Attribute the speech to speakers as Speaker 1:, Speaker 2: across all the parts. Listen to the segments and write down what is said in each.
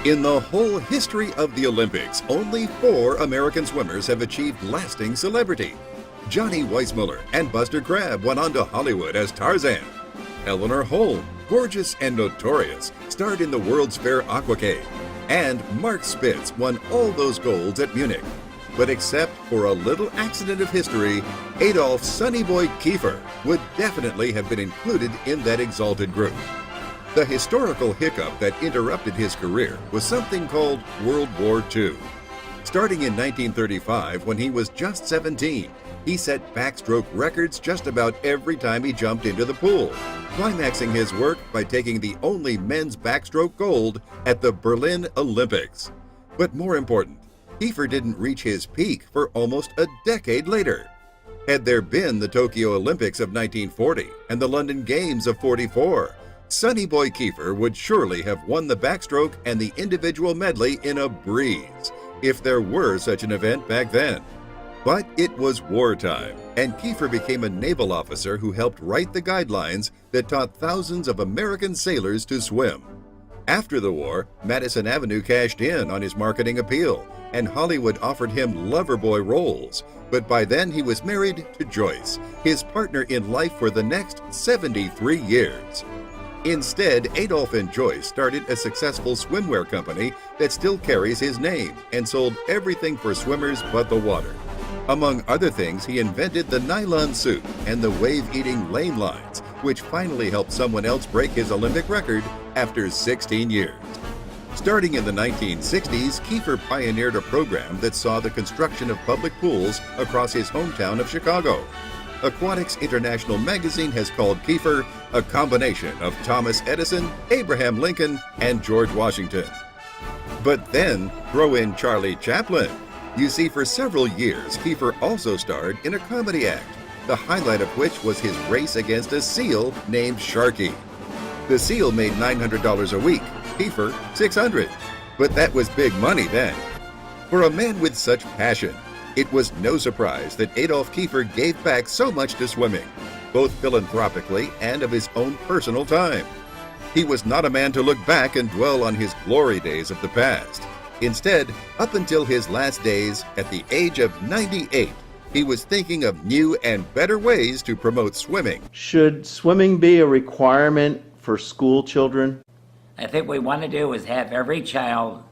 Speaker 1: In the whole history of the Olympics, only 4 American swimmers have achieved lasting celebrity. Johnny Weissmuller and Buster Crabbe went on to Hollywood as Tarzan. Eleanor Holm, gorgeous and notorious, starred in the World's Fair Aquacade. And Mark Spitz won all those golds at Munich. But except for a little accident of history, Adolph Sonny Boy Kiefer would definitely have been included in that exalted group. The historical hiccup that interrupted his career was something called World War II. Starting in 1935, when he was just 17, he set backstroke records just about every time he jumped into the pool, climaxing his work by taking the only men's backstroke gold at the Berlin Olympics. But more important, Kiefer didn't reach his peak for almost a decade later. Had there been the Tokyo Olympics of 1940 and the London Games of '44, Sonny Boy Kiefer would surely have won the backstroke and the individual medley in a breeze, if there were such an event back then. But it was wartime, and Kiefer became a naval officer who helped write the guidelines that taught thousands of American sailors to swim. After the war, Madison Avenue cashed in on his marketing appeal, and Hollywood offered him lover boy roles. But by then he was married to Joyce, his partner in life for the next 73 years. Instead, Adolph and Joyce started a successful swimwear company that still carries his name and sold everything for swimmers but the water. Among other things, he invented the nylon suit and the wave-eating lane lines, which finally helped someone else break his Olympic record after 16 years. Starting in the 1960s, Kiefer pioneered a program that saw the construction of public pools across his hometown of Chicago. Aquatics International magazine has called Kiefer a combination of Thomas Edison, Abraham Lincoln, and George Washington. But then throw in Charlie Chaplin. You see, for several years, Kiefer also starred in a comedy act, the highlight of which was his race against a seal named Sharky. The seal made $900 a week, Kiefer $600, but that was big money then. For a man with such passion, it was no surprise that Adolph Kiefer gave back so much to swimming, both philanthropically and of his own personal time. He was not a man to look back and dwell on his glory days of the past. Instead, up until his last days, at the age of 98, he was thinking of new and better ways to promote swimming.
Speaker 2: Should swimming be a requirement for school children?
Speaker 3: I think what we want to do is have every child,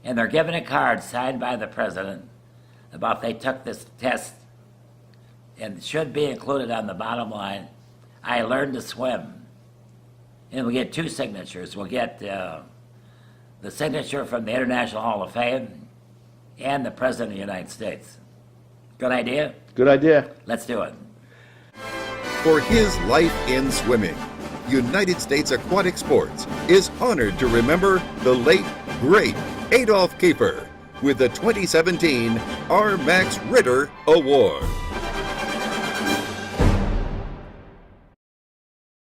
Speaker 3: and they're given a card signed by the president about they took this test, and should be included on the bottom line, I learned to swim. And we get 2 signatures. We'll get the signature from the International Hall of Fame and the President of the United States. Good idea?
Speaker 2: Good idea.
Speaker 3: Let's do it.
Speaker 1: For his life in swimming, United States Aquatic Sports is honored to remember the late, great Adolph Kiefer with the 2017 R. Max Ritter Award.